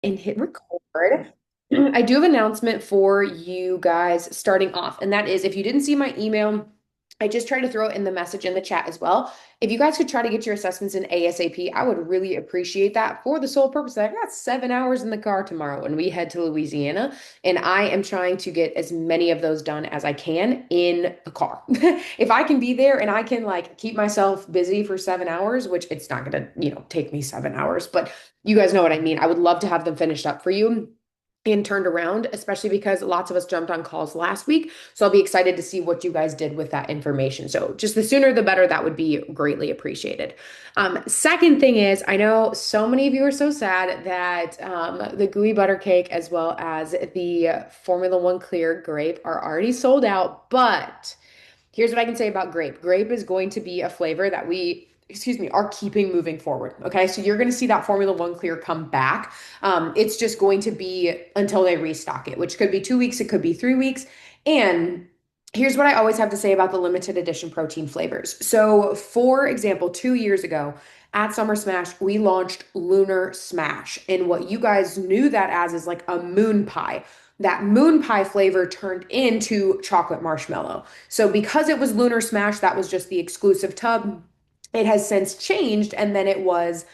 And hit record. I do have an announcement for you guys starting off, and that is if you didn't see my email, I just tried to throw it in the message in the chat as well. If you guys could try to get your assessments in ASAP, I would really appreciate that for the sole purpose that I got 7 hours in the car tomorrow when we head to Louisiana, and I am trying to get as many of those done as I can in the car. If I can be there and I can like keep myself busy for 7 hours, which it's not gonna, take me 7 hours, but you guys know what I mean. I would love to have them finished up for you and turned around, especially because lots of us jumped on calls last week. So I'll be excited to see what you guys did with that information. So just the sooner the better, that would be greatly appreciated. Second thing is, I know so many of you are so sad that the gooey butter cake as well as the Formula One Clear grape are already sold out, but here's what I can say about grape. Grape is going to be a flavor that are keeping moving forward. Okay. So you're going to see that Formula One Clear come back. It's just going to be until they restock it, which could be 2 weeks, it could be 3 weeks. And here's what I always have to say about the limited edition protein flavors. So, for example, 2 years ago, at Summer Smash, we launched Lunar Smash. And what you guys knew that as is like a moon pie. That moon pie flavor turned into chocolate marshmallow. So because it was Lunar Smash, that was just the exclusive tub. It has since changed, and then it was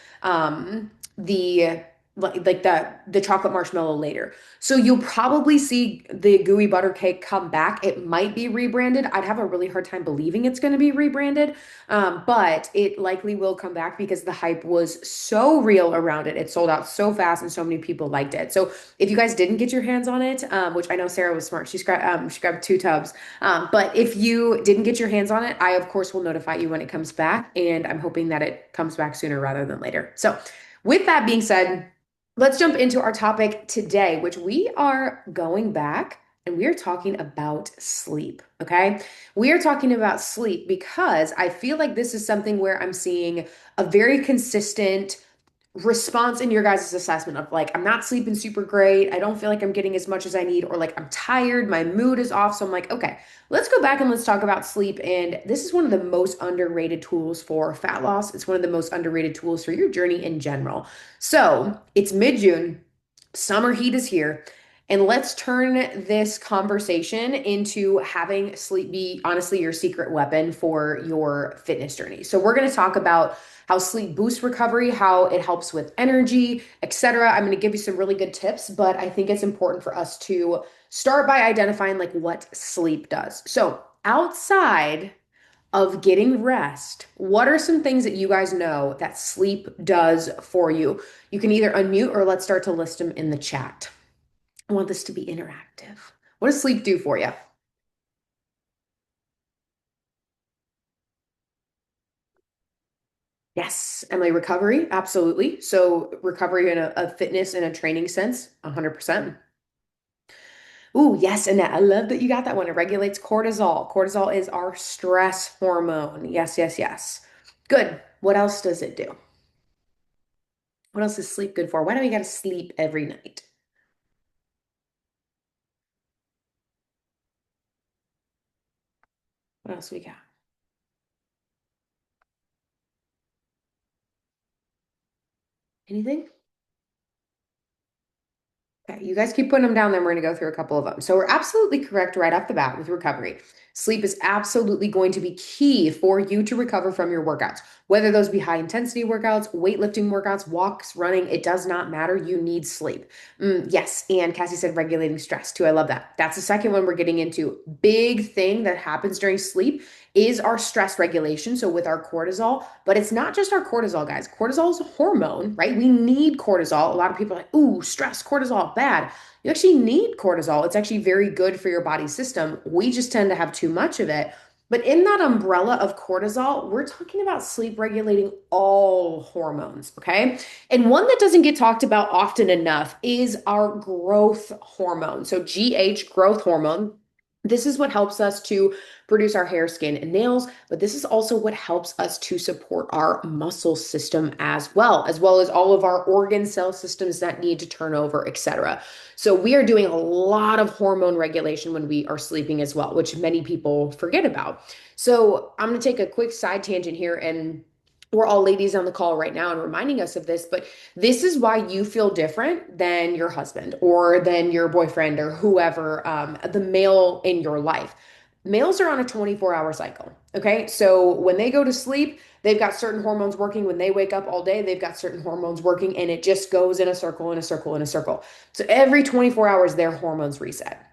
the like the chocolate marshmallow later. So you'll probably see the gooey butter cake come back. It might be rebranded. I'd have a really hard time believing it's going to be rebranded, but it likely will come back because the hype was so real around it. It sold out so fast, and so many people liked it. So if you guys didn't get your hands on it, which I know Sarah was smart, she grabbed 2 tubs. But if you didn't get your hands on it, I of course will notify you when it comes back, and I'm hoping that it comes back sooner rather than later. So, with that being said, let's jump into our topic today, which we are going back and we are talking about sleep. Okay. We are talking about sleep because I feel like this is something where I'm seeing a very consistent response in your guys' assessment of like, I'm not sleeping super great. I don't feel like I'm getting as much as I need, or like I'm tired, my mood is off. So I'm like, okay, let's go back and let's talk about sleep. And this is one of the most underrated tools for fat loss. It's one of the most underrated tools for your journey in general. So it's mid-June, summer heat is here. And let's turn this conversation into having sleep be honestly your secret weapon for your fitness journey. So we're going to talk about how sleep boosts recovery, how it helps with energy, etc. I'm going to give you some really good tips, but I think it's important for us to start by identifying like what sleep does. So, outside of getting rest, what are some things that you guys know that sleep does for you? You can either unmute or let's start to list them in the chat. I want this to be interactive. What does sleep do for you? Yes, Emily, recovery, absolutely. So recovery in a fitness and a training sense, 100%. Ooh, yes, Annette, I love that you got that one. It regulates cortisol. Cortisol is our stress hormone. Yes, yes, yes. Good. What else does it do? What else is sleep good for? Why do we got to sleep every night? What else we got? Anything? Okay, you guys keep putting them down, then we're going to go through a couple of them. So, we're absolutely correct right off the bat with recovery. Sleep is absolutely going to be key for you to recover from your workouts, whether those be high intensity workouts, weightlifting workouts, walks, running, it does not matter. You need sleep. Yes, and Cassie said regulating stress too. I love that. That's the second one we're getting into. Big thing that happens during sleep is our stress regulation. So with our cortisol, but it's not just our cortisol, guys. Cortisol is a hormone, right? We need cortisol. A lot of people are like, ooh, stress, cortisol, bad. You actually need cortisol. It's actually very good for your body system. We just tend to have too much of it. But in that umbrella of cortisol, we're talking about sleep regulating all hormones, okay? And one that doesn't get talked about often enough is our growth hormone. So GH, growth hormone. This is what helps us to produce our hair, skin, and nails, but this is also what helps us to support our muscle system as well as all of our organ cell systems that need to turn over, etc. So we are doing a lot of hormone regulation when we are sleeping as well, which many people forget about. So I'm going to take a quick side tangent here and we're all ladies on the call right now and reminding us of this, but this is why you feel different than your husband or than your boyfriend or whoever, the male in your life. Males are on a 24-hour cycle. Okay. So when they go to sleep, they've got certain hormones working. When they wake up all day, they've got certain hormones working, and it just goes in a circle, in a circle, in a circle. So every 24 hours, their hormones reset.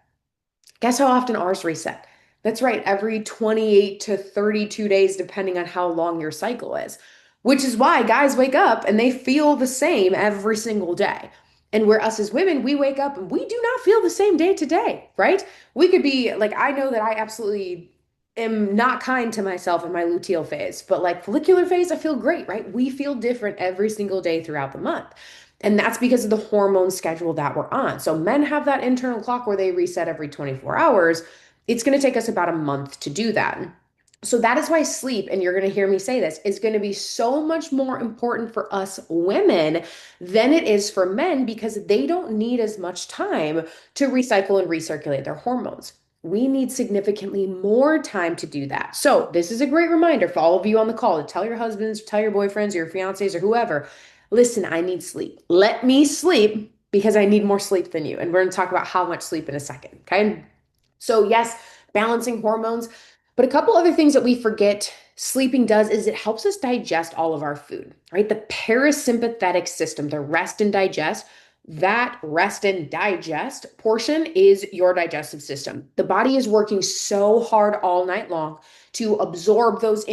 Guess how often ours reset? That's right, every 28 to 32 days, depending on how long your cycle is, which is why guys wake up and they feel the same every single day. And where us as women, we wake up and we do not feel the same day to day, right? We could be like, I know that I absolutely am not kind to myself in my luteal phase, but like follicular phase, I feel great, right? We feel different every single day throughout the month. And that's because of the hormone schedule that we're on. So men have that internal clock where they reset every 24 hours. It's going to take us about a month to do that. So that is why sleep, and you're going to hear me say this, is going to be so much more important for us women than it is for men because they don't need as much time to recycle and recirculate their hormones. We need significantly more time to do that. So, this is a great reminder for all of you on the call to tell your husbands, tell your boyfriends, your fiancés, or whoever, listen, I need sleep. Let me sleep because I need more sleep than you. And we're going to talk about how much sleep in a second. Okay. So, yes, balancing hormones. But a couple other things that we forget sleeping does is it helps us digest all of our food, right? The parasympathetic system, the rest and digest, that rest and digest portion is your digestive system. The body is working so hard all night long to absorb those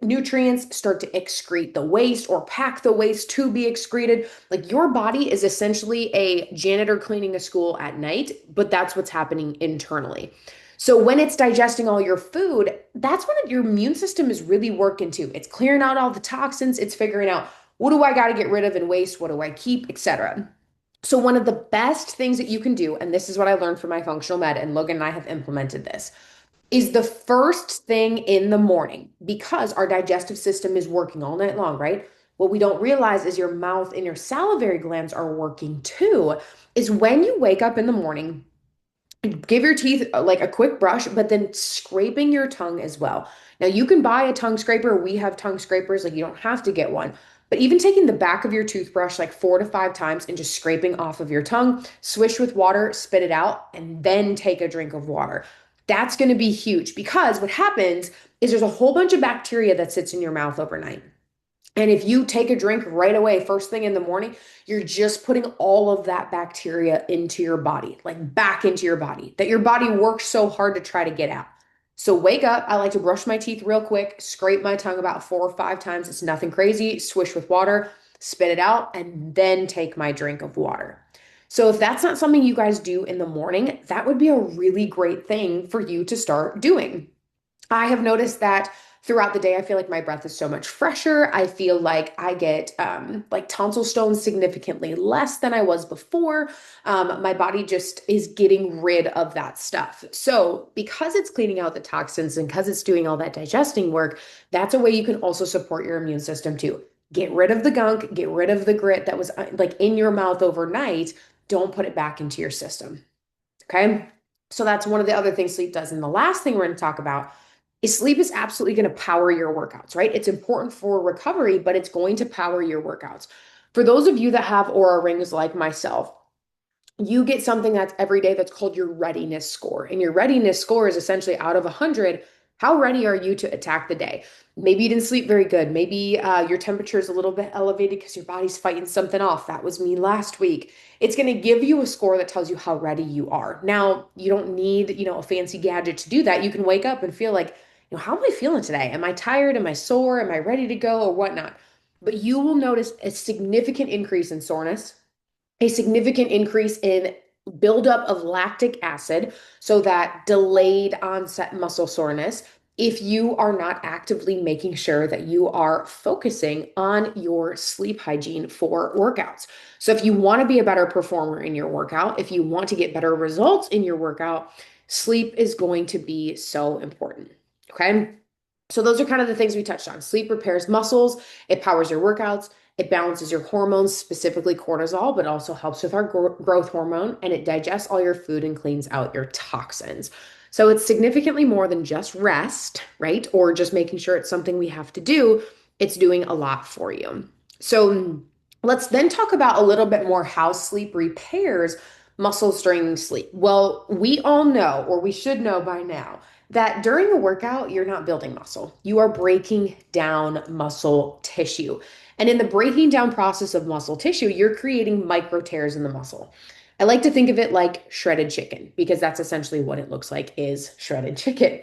nutrients, start to excrete the waste or pack the waste to be excreted. Like your body is essentially a janitor cleaning a school at night, but that's what's happening internally. So when it's digesting all your food, that's when your immune system is really working too. It's clearing out all the toxins, it's figuring out what do I got to get rid of and waste, what do I keep, etc. So one of the best things that you can do, and this is what I learned from my functional med, and Logan and I have implemented this, is the first thing in the morning because our digestive system is working all night long, right? What we don't realize is your mouth and your salivary glands are working too, is when you wake up in the morning give your teeth like a quick brush, but then scraping your tongue as well. Now, you can buy a tongue scraper. We have tongue scrapers, like you don't have to get one. But even taking the back of your toothbrush like 4 to 5 times and just scraping off of your tongue, swish with water, spit it out, and then take a drink of water. That's going to be huge because what happens is there's a whole bunch of bacteria that sits in your mouth overnight. And if you take a drink right away, first thing in the morning, you're just putting all of that bacteria into your body, like back into your body, that your body works so hard to try to get out. So wake up. I like to brush my teeth real quick, scrape my tongue about 4 or 5 times. It's nothing crazy. Swish with water, spit it out, and then take my drink of water. So if that's not something you guys do in the morning, that would be a really great thing for you to start doing. I have noticed that throughout the day, I feel like my breath is so much fresher. I feel like I get like tonsil stones significantly less than I was before. My body just is getting rid of that stuff. So, because it's cleaning out the toxins and because it's doing all that digesting work, that's a way you can also support your immune system too. Get rid of the gunk, get rid of the grit that was like in your mouth overnight. Don't put it back into your system. Okay. So, that's one of the other things sleep does. And the last thing we're going to talk about is sleep is absolutely going to power your workouts, right? It's important for recovery, but it's going to power your workouts. For those of you that have Aura rings like myself, you get something that's every day that's called your readiness score. And your readiness score is essentially out of 100, how ready are you to attack the day? Maybe you didn't sleep very good. Maybe your temperature is a little bit elevated because your body's fighting something off. That was me last week. It's going to give you a score that tells you how ready you are. Now, you don't need, a fancy gadget to do that. You can wake up and feel like, how am I feeling today? Am I tired? Am I sore? Am I ready to go or whatnot? But you will notice a significant increase in soreness, a significant increase in buildup of lactic acid, so that delayed onset muscle soreness, if you are not actively making sure that you are focusing on your sleep hygiene for workouts. So, if you want to be a better performer in your workout, if you want to get better results in your workout, sleep is going to be so important. Okay. So, those are kind of the things we touched on. Sleep repairs muscles, it powers your workouts, it balances your hormones, specifically cortisol, but also helps with our growth hormone, and it digests all your food and cleans out your toxins. So it's significantly more than just rest, right? Or just making sure it's something we have to do. it's doing a lot for you. So let's then talk about a little bit more how sleep repairs muscle strain sleep. Well, we all know, or we should know by now, that during a workout, you're not building muscle. You are breaking down muscle tissue. And in the breaking down process of muscle tissue, you're creating micro tears in the muscle. I like to think of it like shredded chicken because that's essentially what it looks like is shredded chicken.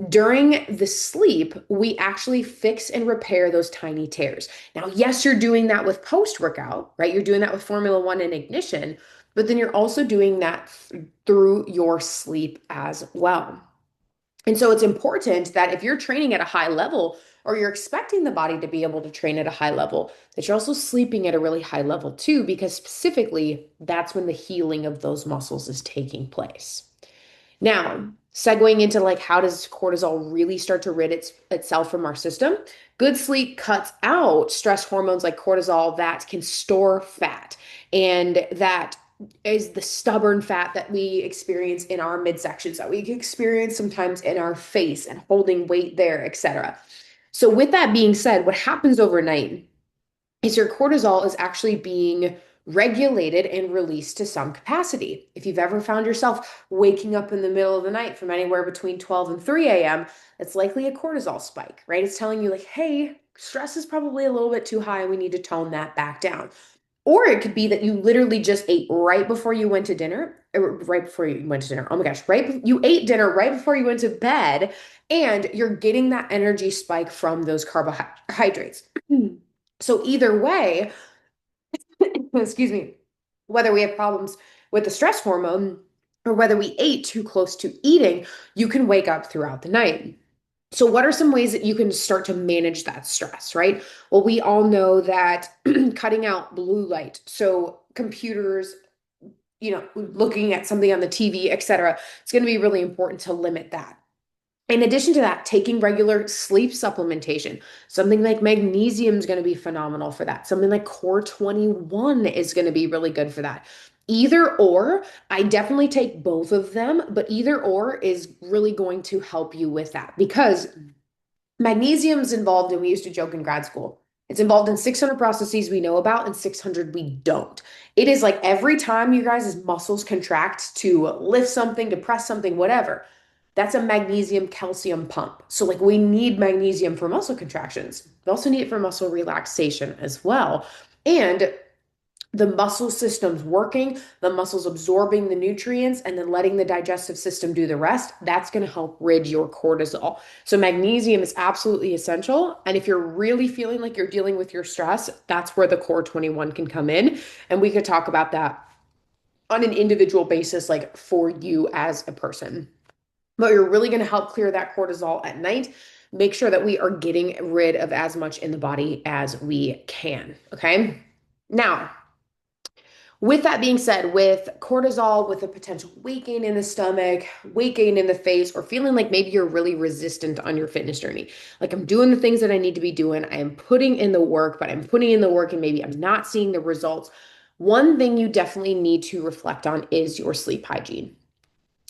During the sleep, we actually fix and repair those tiny tears. Now, yes, you're doing that with post workout, right? You're doing that with Formula One and Ignition, but then you're also doing that through your sleep as well. And so it's important that if you're training at a high level or you're expecting the body to be able to train at a high level, that you're also sleeping at a really high level too, because specifically that's when the healing of those muscles is taking place. Now, segueing into like how does cortisol really start to rid itself from our system? Good sleep cuts out stress hormones like cortisol that can store fat, and that is the stubborn fat that we experience in our midsections, that we experience sometimes in our face and holding weight there, etc. So with that being said, what happens overnight is your cortisol is actually being regulated and released to some capacity. If you've ever found yourself waking up in the middle of the night from anywhere between 12 and 3 a.m., it's likely a cortisol spike, right? It's telling you, like, hey, stress is probably a little bit too high. We need to tone that back down. Or it could be that you literally just ate right before you went to dinner, or right before you went to dinner. Oh my gosh, right? You ate dinner right before you went to bed, and you're getting that energy spike from those carbohydrates. So either way, excuse me, whether we have problems with the stress hormone or whether we ate too close to eating, you can wake up throughout the night. So, what are some ways that you can start to manage that stress, right? Well, we all know that cutting out blue light, so computers, looking at something on the TV, etc., it's going to be really important to limit that. In addition to that, taking regular sleep supplementation, something like magnesium is going to be phenomenal for that. Something like Core 21 is going to be really good for that. Either or, I definitely take both of them, but either or is really going to help you with that because magnesium's involved, and we used to joke in grad school. It's involved in 600 processes we know about and 600 we don't. It is like every time you guys' muscles contract to lift something, to press something, whatever, that's a magnesium calcium pump. So, like, we need magnesium for muscle contractions. We also need it for muscle relaxation as well. And the muscle system's working, the muscles absorbing the nutrients, and then letting the digestive system do the rest. That's going to help rid your cortisol. So, magnesium is absolutely essential. And if you're really feeling like you're dealing with your stress, that's where the Core 21 can come in. And we could talk about that on an individual basis, like for you as a person. But you're really going to help clear that cortisol at night. Make sure that we are getting rid of as much in the body as we can. Okay. Now, with that being said, with cortisol, with a potential weight gain in the stomach, weight gain in the face, or feeling like maybe you're really resistant on your fitness journey, like I'm doing the things that I need to be doing, I am putting in the work, but I'm putting in the work and maybe I'm not seeing the results. One thing you definitely need to reflect on is your sleep hygiene.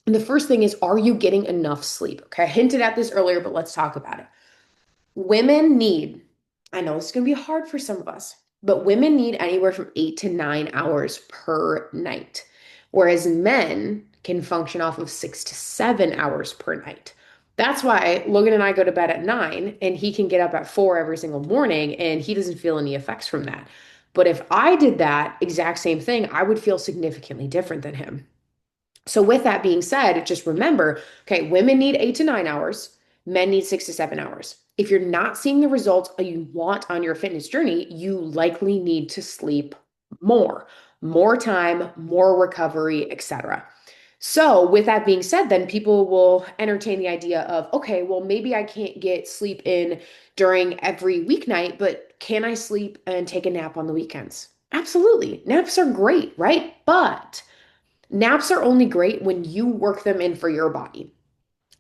And the first thing is, are you getting enough sleep? Okay, I hinted at this earlier, but let's talk about it. Women need, I know it's going to be hard for some of us, but women need anywhere from 8 to 9 hours per night, whereas men can function off of 6 to 7 hours per night. That's why Logan and I go to bed at 9 and he can get up at 4 every single morning and he doesn't feel any effects from that. But if I did that exact same thing, I would feel significantly different than him. So, with that being said, just remember, okay, women need 8 to 9 hours, men need 6 to 7 hours. If you're not seeing the results you want on your fitness journey, you likely need to sleep more time, more recovery, etc. So, with that being said, then people will entertain the idea of, okay, well, maybe I can't get sleep in during every weeknight, but can I sleep and take a nap on the weekends? Absolutely. Naps are great, right? But naps are only great when you work them in for your body.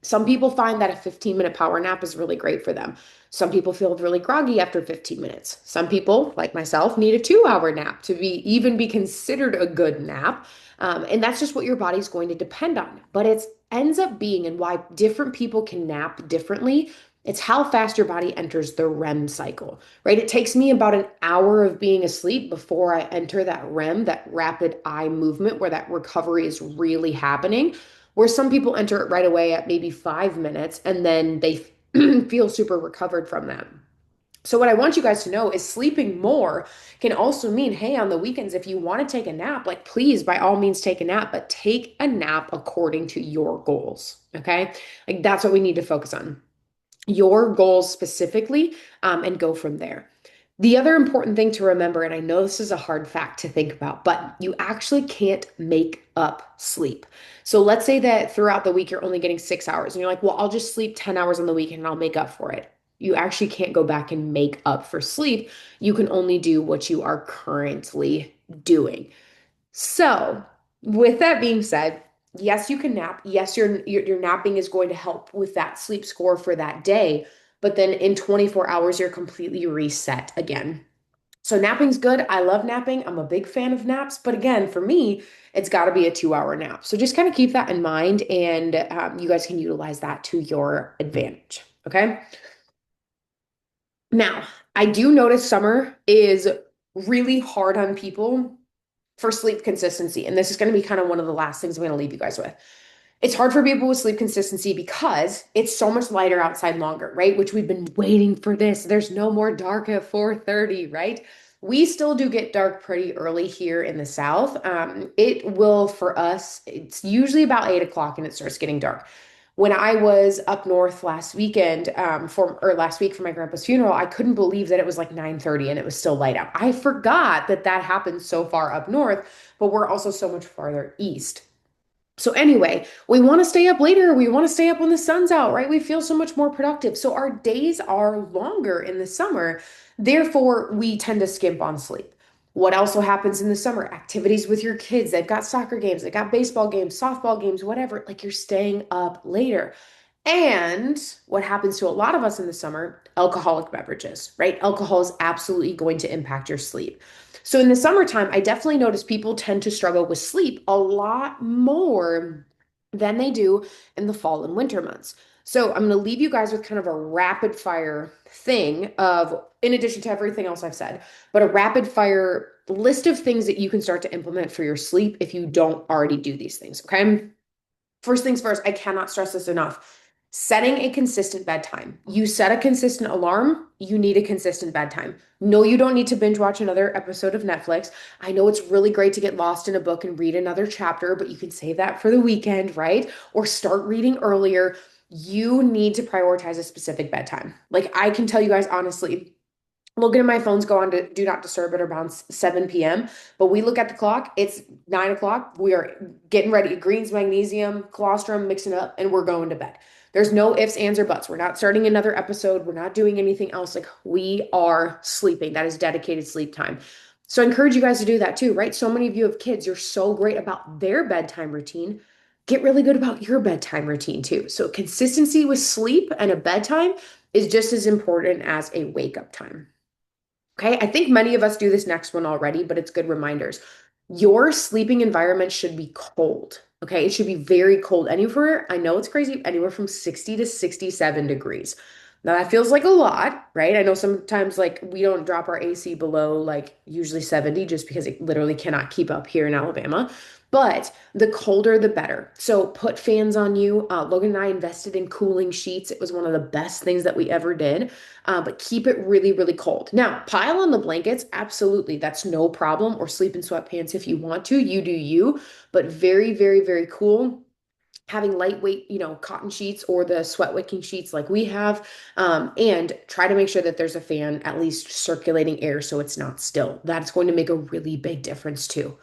Some people find that a 15-minute power nap is really great for them. Some people feel really groggy after 15 minutes. Some people, like myself, need a 2 hour nap to even be considered a good nap. And that's just what your body's going to depend on. But it ends up being, and why different people can nap differently It's how fast your body enters the REM cycle, right? It takes me about an hour of being asleep before I enter that REM, that rapid eye movement where that recovery is really happening. Where some people enter it right away at maybe 5 minutes and then they feel super recovered from that. So, what I want you guys to know is sleeping more can also mean, hey, on the weekends, if you want to take a nap, like please, by all means, take a nap, but take a nap according to your goals. Okay. Like that's what we need to focus on, your goals specifically, and go from there. The other important thing to remember, and I know this is a hard fact to think about, but you actually can't make up sleep. So let's say that throughout the week you're only getting 6 hours, and you're like, well, I'll just sleep 10 hours on the weekend and I'll make up for it. You actually can't go back and make up for sleep. You can only do what you are currently doing. So, with that being said, yes, you can nap. Yes, your napping is going to help with that sleep score for that day, but then in 24 hours you're completely reset again. So napping's good. I love napping. I'm a big fan of naps, but again, for me, it's got to be a 2 hour nap. So just kind of keep that in mind, and you guys can utilize that to your advantage. Okay. Now, I do notice summer is really hard on people for sleep consistency. And this is going to be kind of one of the last things I'm going to leave you guys with. It's hard for people with sleep consistency because it's so much lighter outside longer, right? Which we've been waiting for this. There's no more dark at 4:30, right? We still do get dark pretty early here in the South. It will for us, it's usually about 8 o'clock and it starts getting dark. When I was up north last weekend, for or last week for my grandpa's funeral, I couldn't believe that it was like 9:30 and it was still light out. I forgot that that happens so far up north, but we're also so much farther east. So anyway, we want to stay up later. We want to stay up when the sun's out, right? We feel so much more productive. So our days are longer in the summer. Therefore, we tend to skimp on sleep. What also happens in the summer? Activities with your kids. They've got soccer games, they've got baseball games, softball games, whatever. Like you're staying up later. And what happens to a lot of us in the summer? Alcoholic beverages, right? Alcohol is absolutely going to impact your sleep. So in the summertime, I definitely notice people tend to struggle with sleep a lot more than they do in the fall and winter months. So I'm going to leave you guys with kind of a rapid fire thing of, in addition to everything else I've said, but a rapid fire list of things that you can start to implement for your sleep if you don't already do these things. Okay. First things first, I cannot stress this enough. Setting a consistent bedtime. You set a consistent alarm, you need a consistent bedtime. No, you don't need to binge watch another episode of Netflix. I know it's really great to get lost in a book and read another chapter, but you can save that for the weekend, right? Or start reading earlier. You need to prioritize a specific bedtime. Like I can tell you guys honestly, looking at my phones go on to do not disturb at around 7 p.m. But we look at the clock, it's 9 o'clock. We are getting ready. Greens, magnesium, colostrum, mixing it up, and we're going to bed. There's no ifs, ands, or buts. We're not starting another episode. We're not doing anything else. Like we are sleeping. That is dedicated sleep time. So I encourage you guys to do that too, right? So many of you have kids. You're so great about their bedtime routine. Get really good about your bedtime routine too. So consistency with sleep and a bedtime is just as important as a wake up time. Okay, I think many of us do this next one already, but it's good reminders. Your sleeping environment should be cold. Okay, it should be very cold. Anywhere, I know it's crazy, anywhere from 60 to 67 degrees. Now that feels like a lot, right? I know sometimes like we don't drop our AC below like usually 70 just because it literally cannot keep up here in Alabama. But the colder, the better. So put fans on you. Logan and I invested in cooling sheets. It was one of the best things that we ever did. But keep it really, really cold. Now, pile on the blankets. Absolutely. That's no problem. Or sleep in sweatpants if you want to. You do you. But very, very, very cool. Having lightweight, cotton sheets or the sweat wicking sheets like we have. And try to make sure that there's a fan, at least circulating air so it's not still. That's going to make a really big difference too.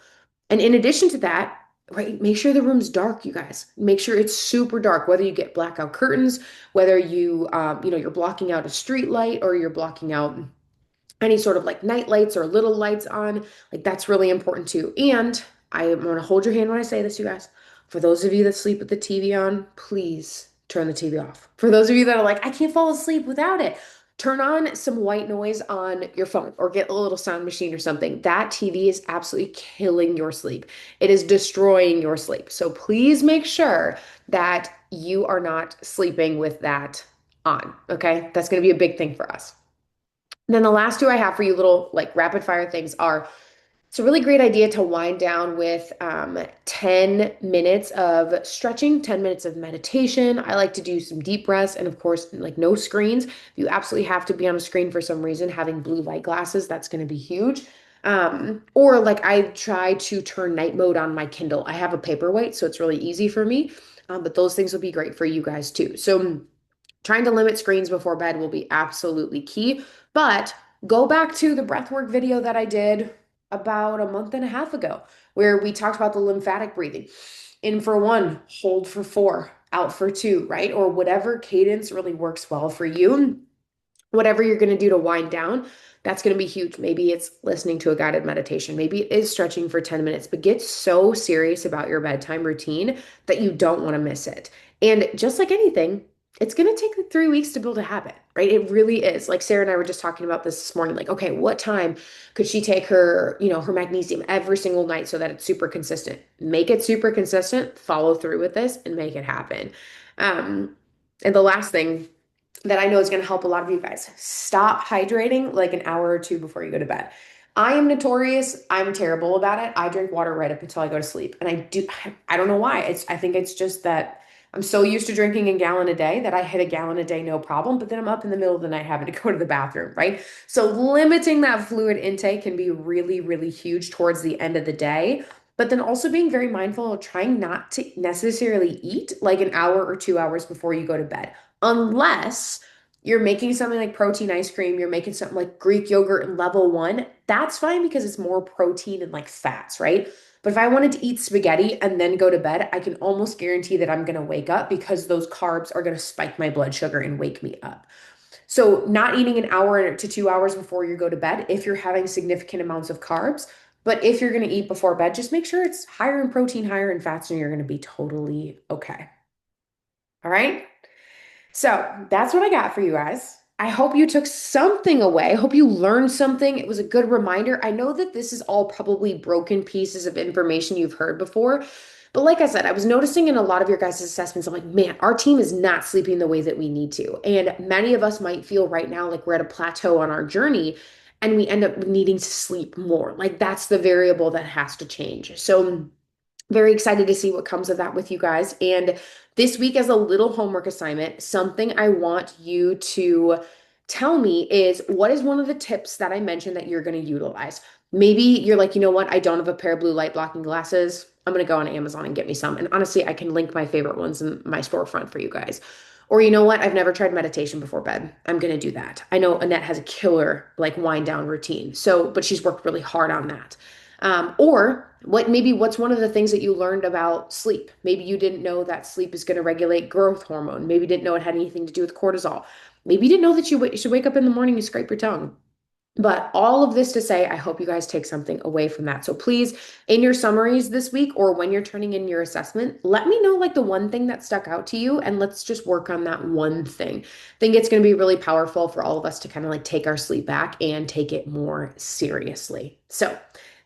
And in addition to that, right, make sure the room's dark, you guys. Make sure it's super dark, whether you get blackout curtains, whether you're blocking out a street light or you're blocking out any sort of like night lights or little lights on. Like that's really important too. And I want to hold your hand when I say this, you guys. For those of you that sleep with the TV on, please turn the TV off. For those of you that are like, I can't fall asleep without it, turn on some white noise on your phone or get a little sound machine or something. That TV is absolutely killing your sleep. It is destroying your sleep. So please make sure that you are not sleeping with that on. Okay. That's going to be a big thing for us. And then the last two I have for you, little like rapid fire things, are it's a really great idea to wind down with 10 minutes of stretching, 10 minutes of meditation. I like to do some deep breaths and, of course, like no screens. If you absolutely have to be on a screen for some reason, having blue light glasses, that's going to be huge. Or like I try to turn night mode on my Kindle. I have a paperweight, so it's really easy for me. But those things will be great for you guys too. So, trying to limit screens before bed will be absolutely key. But go back to the breathwork video that I did about a month and a half ago, where we talked about the lymphatic breathing. In for one, hold for four, out for two, right? Or whatever cadence really works well for you. Whatever you're going to do to wind down, that's going to be huge. Maybe it's listening to a guided meditation. Maybe it is stretching for 10 minutes, but get so serious about your bedtime routine that you don't want to miss it. And just like anything, it's going to take like 3 weeks to build a habit, right? It really is. Like Sarah and I were just talking about this morning. Like, okay, what time could she take her, her magnesium every single night so that it's super consistent? Make it super consistent, follow through with this, and make it happen. Um, and the last thing that I know is going to help a lot of you guys. Stop hydrating like an hour or two before you go to bed. I am notorious. I'm terrible about it. I drink water right up until I go to sleep. And I don't know why. I think it's just that I'm so used to drinking a gallon a day that I hit a gallon a day, no problem. But then I'm up in the middle of the night having to go to the bathroom, right? So limiting that fluid intake can be really, really huge towards the end of the day. But then also being very mindful of trying not to necessarily eat like an hour or 2 hours before you go to bed unless you're making something like protein ice cream, you're making something like Greek yogurt in level one, that's fine because it's more protein and like fats, right? But if I wanted to eat spaghetti and then go to bed, I can almost guarantee that I'm going to wake up because those carbs are going to spike my blood sugar and wake me up. So, not eating an hour to 2 hours before you go to bed if you're having significant amounts of carbs. But if you're going to eat before bed, just make sure it's higher in protein, higher in fats, and you're going to be totally okay. All right. So that's what I got for you guys. I hope you took something away. I hope you learned something. It was a good reminder. I know that this is all probably broken pieces of information you've heard before. But like I said, I was noticing in a lot of your guys' assessments, I'm like, man, our team is not sleeping the way that we need to. And many of us might feel right now like we're at a plateau on our journey and we end up needing to sleep more. Like that's the variable that has to change. So very excited to see what comes of that with you guys. And this week, as a little homework assignment, something I want you to tell me is what is one of the tips that I mentioned that you're going to utilize? Maybe you're like, you know what? I don't have a pair of blue light blocking glasses. I'm going to go on Amazon and get me some. And honestly, I can link my favorite ones in my storefront for you guys. Or you know what? I've never tried meditation before bed. I'm going to do that. I know Annette has a killer like wind down routine. So, but she's worked really hard on that. Or what's one of the things that you learned about sleep? Maybe you didn't know that sleep is going to regulate growth hormone. Maybe you didn't know it had anything to do with cortisol. Maybe you didn't know that you should wake up in the morning and scrape your tongue. But all of this to say, I hope you guys take something away from that. So please, in your summaries this week or when you're turning in your assessment, let me know like the one thing that stuck out to you and let's just work on that one thing. I think it's going to be really powerful for all of us to kind of like take our sleep back and take it more seriously. So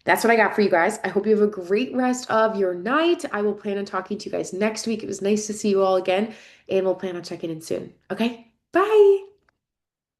that's what I got for you guys. I hope you have a great rest of your night. I will plan on talking to you guys next week. It was nice to see you all again, and we'll plan on checking in soon. Okay, bye.